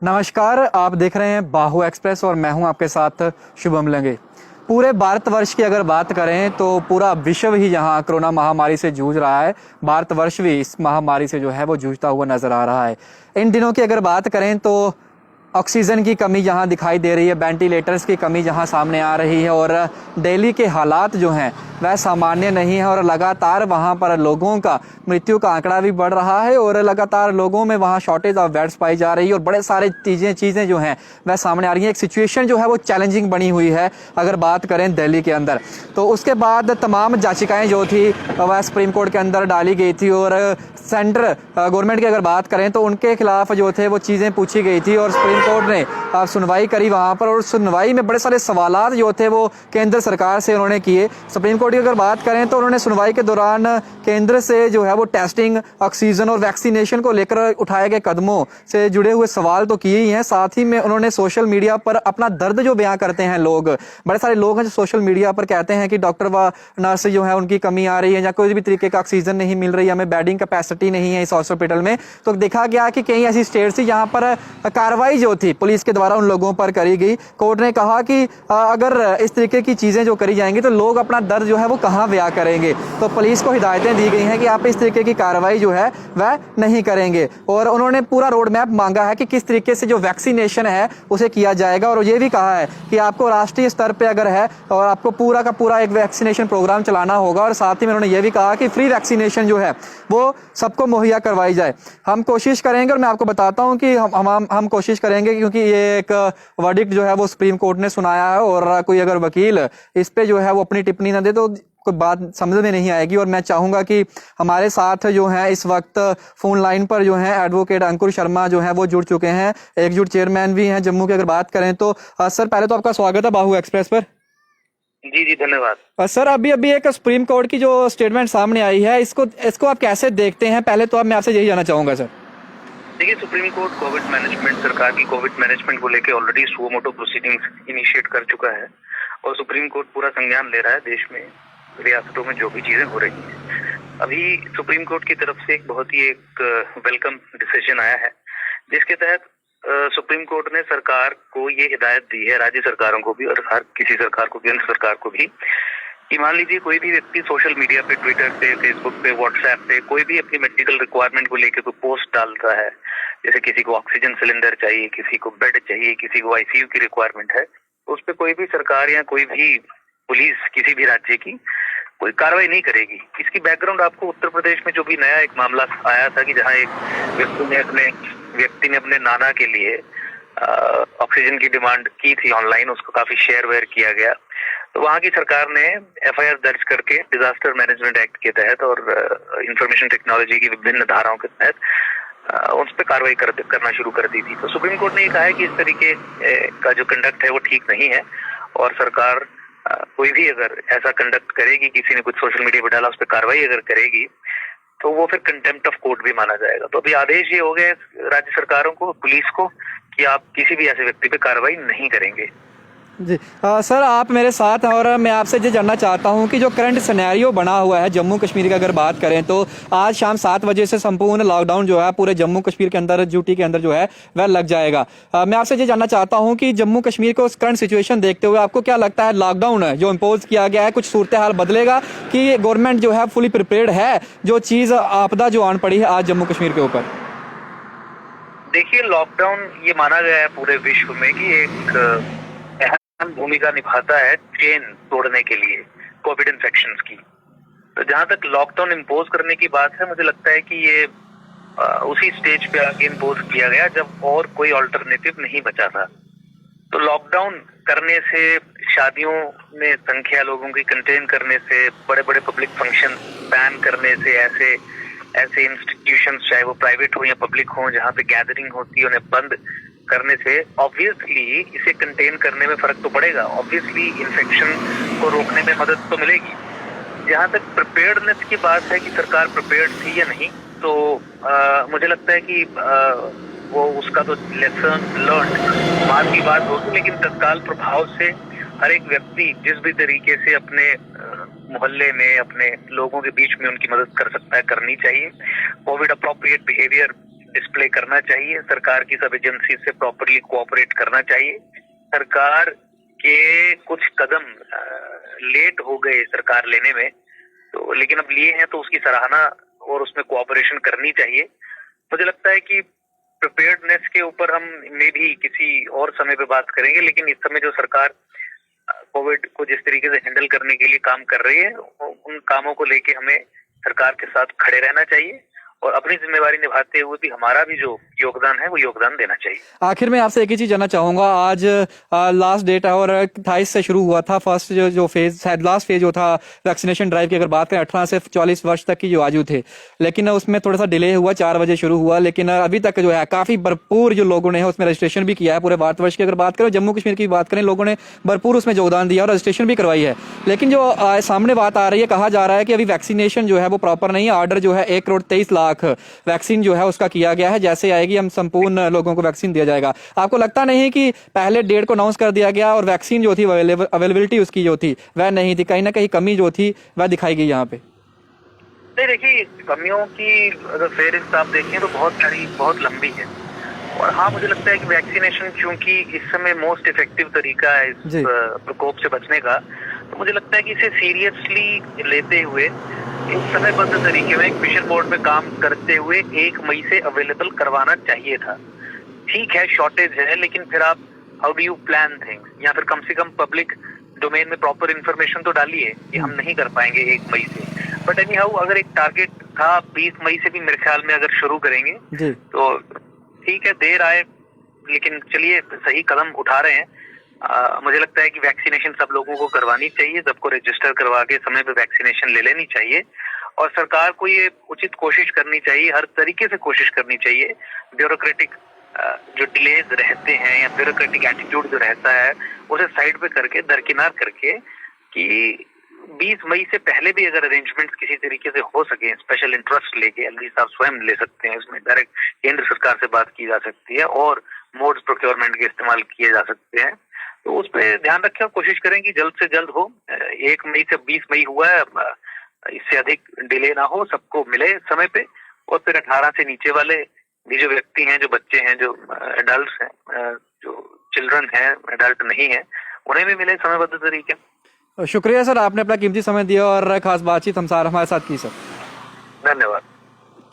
नमस्कार, आप देख रहे हैं बाहु एक्सप्रेस और मैं हूं आपके साथ शुभम लंगे। पूरे भारतवर्ष की अगर बात करें तो पूरा विश्व ही यहाँ कोरोना महामारी से जूझ रहा है। भारतवर्ष भी इस महामारी से जो है वो जूझता हुआ नजर आ रहा है। इन दिनों की अगर बात करें तो ऑक्सीजन की कमी जहां दिखाई दे रही है, वेंटिलेटर्स की कमी जहां सामने आ रही है और दिल्ली के हालात जो हैं वह सामान्य नहीं है और लगातार वहां पर लोगों का मृत्यु का आंकड़ा भी बढ़ रहा है और लगातार लोगों में वहां शॉर्टेज ऑफ बेड्स पाई जा रही है और बड़े सारे चीज़ें जो हैं वह सामने आ रही हैं। एक सिचुएशन जो है वो चैलेंजिंग बनी हुई है अगर बात करें दिल्ली के अंदर। तो उसके बाद तमाम याचिकाएं जो थी वह सुप्रीम कोर्ट के अंदर डाली गई थी और सेंट्रल गवर्नमेंट की अगर बात करें तो उनके खिलाफ जो थे वो चीज़ें पूछी गई थी और सुप्रीम कोर्ट ने सुनवाई करी वहाँ पर। और सुनवाई में बड़े सारे सवालात जो थे वो केंद्र सरकार से उन्होंने किए। सुप्रीम कोर्ट की अगर बात करें तो उन्होंने सुनवाई के दौरान केंद्र से जो है वो टेस्टिंग, ऑक्सीजन और वैक्सीनेशन को लेकर उठाए गए कदमों से जुड़े हुए सवाल तो किए ही हैं, साथ ही में उन्होंने सोशल मीडिया पर अपना दर्द जो बयां करते हैं लोग, बड़े सारे लोग हैं जो सोशल मीडिया पर कहते हैं कि डॉक्टर व नर्स जो है उनकी कमी आ रही है या कोई भी तरीके का ऑक्सीजन नहीं मिल रही है, हमें बेडिंग कैपेसिटी नहीं है इस हॉस्पिटल में। तो देखा गया कि कई ऐसी स्टेट्स थी जहां पर कार्रवाई जो थी पुलिस के द्वारा उन लोगों पर करी गई। कोर्ट ने कहा कि अगर इस तरीके की चीजें जो करी जाएंगी तो लोग अपना दर्द जो है वो कहां बयां करेंगे। तो पुलिस को हिदायतें दी गई हैं कि आप इस तरीके की कार्रवाई जो है वह नहीं करेंगे और उन्होंने पूरा रोड मैप मांगा है कि किस तरीके से जो वैक्सीनेशन है उसे किया जाएगा। और ये भी कहा है कि आपको राष्ट्रीय स्तर पर अगर है और आपको पूरा का पूरा एक वैक्सीनेशन प्रोग्राम चलाना होगा और साथ ही में उन्होंने ये भी कहा कि फ्री वैक्सीनेशन जो है वो सबको मुहैया करवाई जाए। हम कोशिश करेंगे और मैं आपको बताता हूं कि हम कोशिश करेंगे क्योंकि ये एक वर्डिक्ट जो है वो सुप्रीम कोर्ट ने सुनाया है और कोई अगर वकील इस पे जो है वो अपनी टिप्पणी ना दे तो कोई बात समझ में नहीं आएगी। और मैं चाहूंगा कि हमारे साथ जो है इस वक्त फोन लाइन पर जो है एडवोकेट अंकुर शर्मा जो है वो जुड़ चुके हैं, एकजुट चेयरमैन भी हैं जम्मू की अगर बात करें तो। सर, पहले तो आपका स्वागत है बाहु एक्सप्रेस पर। जी धन्यवाद। सर, अभी एक सुप्रीम कोर्ट की जो स्टेटमेंट सामने आई है इसको आप कैसे देखते हैं? पहले तो अब मैं आपसे यही जानना चाहूंगा सर। देखिए, सुप्रीम कोर्ट कोविड मैनेजमेंट, सरकार की कोविड मैनेजमेंट को लेकर already suo motu proceedings initiate कर चुका है और सुप्रीम कोर्ट पूरा संज्ञान ले रहा है देश में, रियासतों में जो भी चीजें हो रही हैं। अभी सुप्रीम कोर्ट की तरफ से एक बहुत ही वेलकम डिसीजन आया है जिसके तहत सुप्रीम कोर्ट ने सरकार को ये हिदायत दी है, राज्य सरकारों को भी और हर किसी सरकार को, केंद्र सरकार को भी, कि मान लीजिए कोई भी व्यक्ति सोशल मीडिया पे, ट्विटर पे, फेसबुक पे, व्हाट्सएप पे कोई भी अपनी मेडिकल रिक्वायरमेंट को लेकर कोई पोस्ट डालता है, जैसे किसी को ऑक्सीजन सिलेंडर चाहिए, किसी को बेड चाहिए, किसी को आईसीयू की रिक्वायरमेंट है, उस पर कोई भी सरकार या कोई भी पुलिस किसी भी राज्य की कोई कार्रवाई नहीं करेगी। इसकी बैकग्राउंड आपको उत्तर प्रदेश में जो भी नया एक मामला आया था कि जहां एक व्यक्ति ने अपने नाना के लिए ऑक्सीजन की डिमांड की थी ऑनलाइन, उसको काफी शेयर वेयर किया गया, तो वहां की सरकार ने एफआईआर दर्ज करके डिजास्टर मैनेजमेंट एक्ट के तहत और इंफॉर्मेशन टेक्नोलॉजी की विभिन्न धाराओं के तहत उस पर कार्रवाई करना शुरू कर दी थी। तो सुप्रीम कोर्ट ने ये कहा है कि इस तरीके का जो कंडक्ट है वो ठीक नहीं है और सरकार कोई भी अगर ऐसा कंडक्ट करेगी, किसी ने कुछ सोशल मीडिया पर डाला, उस पर कार्रवाई अगर करेगी तो वो फिर कंटेम्प्ट ऑफ कोर्ट भी माना जाएगा। तो अभी आदेश ये हो गए राज्य सरकारों को, पुलिस को, कि आप किसी भी ऐसे व्यक्ति पे कार्रवाई नहीं करेंगे। जी सर, आप मेरे साथ हैं और मैं आपसे ये जानना चाहता हूं कि जो करंट सिनेरियो बना हुआ है जम्मू कश्मीर की अगर बात करें तो आज शाम 7 बजे से संपूर्ण लॉकडाउन जो है पूरे जम्मू कश्मीर के अंदर, ड्यूटी के अंदर जो है वह लग जाएगा। मैं आपसे ये जानना चाहता हूं कि जम्मू कश्मीर को करंट सिचुएशन देखते हुए आपको क्या लगता है, लॉकडाउन जो इम्पोज किया गया है कुछ सूरत हाल बदलेगा कि गवर्नमेंट जो है फुली प्रिपेयर्ड है जो चीज आपदा जो आन पड़ी है आज जम्मू कश्मीर के ऊपर? देखिए, लॉकडाउन ये माना गया है पूरे विश्व में कि एक भूमिका निभाता है चेन तोड़ने के लिए कोविड इन्फेक्शंस की। तो जहां तक लॉकडाउन इम्पोज करने की बात है, मुझे लगता है कि ये उसी स्टेज पे आगे इम्पोज किया गया जब और कोई ऑल्टरनेटिव नहीं बचा था। तो लॉकडाउन करने से, शादियों में संख्या लोगों की कंटेन करने से, बड़े बड़े पब्लिक फंक्शन बैन करने से, ऐसे इंस्टीट्यूशंस चाहे वो प्राइवेट हो या पब्लिक हो जहाँ पे गैदरिंग होती है उन्हें बंद करने से ऑब्वियसली इसे कंटेन करने में फर्क तो पड़ेगा, ऑब्वियसली इन्फेक्शन को रोकने में मदद तो मिलेगी। जहाँ तक प्रिपेयर्डनेस की बात है कि सरकार प्रिपेयर्ड थी या नहीं, तो मुझे लगता है कि वो उसका तो लेसन लर्न बाद की बात होगी, लेकिन तत्काल प्रभाव से हर एक व्यक्ति जिस भी तरीके से अपने मोहल्ले में, अपने लोगों के बीच में उनकी मदद कर सकता है, करनी चाहिए। कोविड अप्रोप्रिएट बिहेवियर डिस्प्ले करना चाहिए, सरकार की सब एजेंसी से प्रॉपरली कोऑपरेट करना चाहिए। सरकार के कुछ कदम लेट हो गए सरकार लेने में, तो लेकिन अब लिए हैं तो उसकी सराहना और उसमें कोऑपरेशन करनी चाहिए। मुझे लगता है कि प्रिपेयर्डनेस के ऊपर हम में भी किसी और समय पे बात करेंगे, लेकिन इस समय जो सरकार कोविड को जिस तरीके से हैंडल करने के लिए काम कर रही है, उन कामों को लेके हमें सरकार के साथ खड़े रहना चाहिए और अपनी जिम्मेवारी निभाते हुए भी हमारा भी जो योगदान है वो योगदान देना चाहिए। आखिर में आपसे एक ही चीज जानना चाहूंगा, आज लास्ट डेट है और 28 से शुरू हुआ था फर्स्ट जो फेज, शायद लास्ट फेज जो था वैक्सीनेशन ड्राइव की अगर बात करें 18 से 40 वर्ष तक की जो आयु थे, लेकिन उसमें थोड़ा सा डिले हुआ, 4 बजे शुरू हुआ, लेकिन अभी तक जो है काफी भरपूर जो लोगों ने उसमें रजिस्ट्रेशन भी किया है। पूरे भारतवर्ष की अगर बात करें, जम्मू कश्मीर की बात करें, लोगों ने भरपूर उसमें योगदान दिया और रजिस्ट्रेशन भी करवाई है। लेकिन जो सामने बात आ रही है, कहा जा रहा है कि अभी वैक्सीनेशन जो है वो प्रॉपर नहीं है। ऑर्डर जो है 1,23,00,000 वैक्सीन जो है उसका किया गया है, जैसे आएगी हम संपूर्ण लोगों को वैक्सीन दिया जाएगा। आपको लगता नहीं है कि पहले डेट को अनाउंस कर दिया गया और वैक्सीन जो थी अवेलेबिलिटी उसकी जो थी वह नहीं थी, कहीं ना कहीं कमी जो थी वह दिखाई गई यहाँ पे? नहीं, देखिए, कमियों की अगर फेहरिस्त आप देखें तो बहुत लंबी है। और हाँ, मुझे लगता है कि वैक्सीनेशन चूंकि इस समय मोस्ट इफेक्टिव तरीका है इस प्रकोप से बचने का, तो मुझे लगता है कि इसे सीरियसली लेते हुए एक समयबद्ध तरीके में एक मिशन बोर्ड पे काम करते हुए 1 मई से अवेलेबल करवाना चाहिए था। ठीक है, शॉर्टेज है, लेकिन फिर आप how do you plan things, या फिर कम से कम पब्लिक डोमेन में प्रॉपर इन्फॉर्मेशन तो डालिए कि हम नहीं कर पाएंगे 1 मई से। बट एनी हाउ, अगर एक टारगेट था 20 मई से भी मेरे ख्याल में अगर शुरू करेंगे तो ठीक है, देर आए लेकिन चलिए सही कदम उठा रहे हैं। मुझे लगता है कि वैक्सीनेशन सब लोगों को करवानी चाहिए, सबको रजिस्टर करवा के समय पे वैक्सीनेशन ले लेनी चाहिए और सरकार को ये उचित कोशिश करनी चाहिए, हर तरीके से कोशिश करनी चाहिए। ब्यूरोक्रेटिक जो डिलेज रहते हैं या ब्यूरोक्रेटिक एटीट्यूड जो रहता है उसे साइड पे करके, दरकिनार करके, कि 20 मई से पहले भी अगर अरेंजमेंट किसी तरीके से हो सके, स्पेशल इंटरेस्ट लेके, एटलीस्ट आप स्वयं ले सकते हैं, इसमें डायरेक्ट केंद्र सरकार से बात की जा सकती है और मोड्स प्रोक्योरमेंट के इस्तेमाल किए जा सकते हैं। तो उस पर ध्यान रखें, कोशिश करें कि जल्द से जल्द हो। 1 मई से 20 मई हुआ है, इससे अधिक डिले ना हो, सबको मिले समय पे। और फिर 18 से नीचे वाले भी जो व्यक्ति हैं, जो बच्चे हैं, जो एडल्ट हैं, जो चिल्ड्रन हैं, एडल्ट नहीं है, उन्हें भी मिले समयबद्ध तरीके। शुक्रिया सर, आपने अपना कीमती समय दिया और खास बातचीत हमारे साथ की सर। धन्यवाद।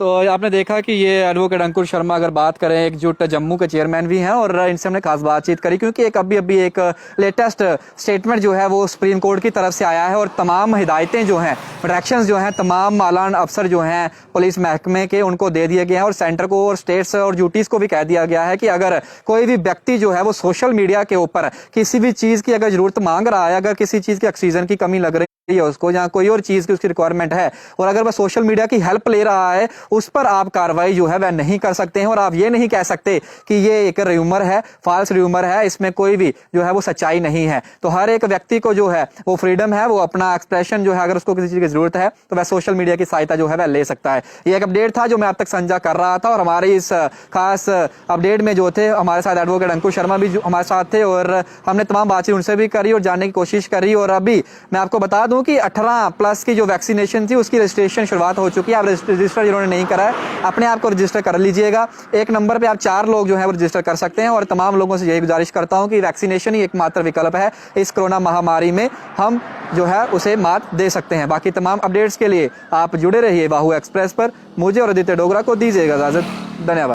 तो आपने देखा कि ये एडवोकेट अंकुर शर्मा अगर बात करें, एकजुट जम्मू के चेयरमैन भी हैं और इनसे हमने खास बातचीत करी, क्योंकि एक अभी एक लेटेस्ट स्टेटमेंट जो है वो सुप्रीम कोर्ट की तरफ से आया है और तमाम हिदायतें जो हैं, डायरेक्शंस जो हैं, तमाम आलान अफसर जो हैं पुलिस महकमे के, उनको दे दिए गए हैं और सेंटर को और स्टेट्स और ड्यूटीज़ को भी कह दिया गया है कि अगर कोई भी व्यक्ति जो है वो सोशल मीडिया के ऊपर किसी भी चीज़ की अगर जरूरत मांग रहा है, अगर किसी चीज़ की ऑक्सीजन की कमी लग रही है उसको, या कोई और चीज की उसकी रिक्वायरमेंट है, और अगर वह सोशल मीडिया की हेल्प ले रहा है, उस पर आप कार्रवाई जो है वह नहीं कर सकते हैं। और आप ये नहीं कह सकते कि ये एक र्यूमर है, फॉल्स र्यूमर है, इसमें कोई भी जो है वो सच्चाई नहीं है। तो हर एक व्यक्ति को जो है वो फ्रीडम है, वो अपना एक्सप्रेशन जो है, अगर उसको किसी चीज की जरूरत है तो वह सोशल मीडिया की सहायता जो है वह ले सकता है। ये एक अपडेट था जो मैं आप तक साझा कर रहा था और हमारे इस खास अपडेट में जो थे हमारे साथ एडवोकेट अंकुर शर्मा भी हमारे साथ थे और हमने तमाम बातचीत उनसे भी करी और जानने की कोशिश करी। और अभी मैं आपको बता दूं कि 18+ की जो वैक्सीनेशन थी उसकी रजिस्ट्रेशन शुरुआत हो चुकी है। आप रजिस्टर जिन्होंने नहीं करा है अपने आप को रजिस्टर कर लीजिएगा। एक नंबर पे आप 4 लोग जो है वो रजिस्टर कर सकते हैं और तमाम लोगों से यही गुजारिश करता हूं कि वैक्सीनेशन ही एकमात्र विकल्प है। इस कोरोना महामारी में हम जो है उसे मात दे सकते हैं। बाकी तमाम अपडेट्स के लिए आप जुड़े रहिए बाहु एक्सप्रेस पर। मुझे और आदित्य डोगरा को दीजिएगा इजाजत। धन्यवाद।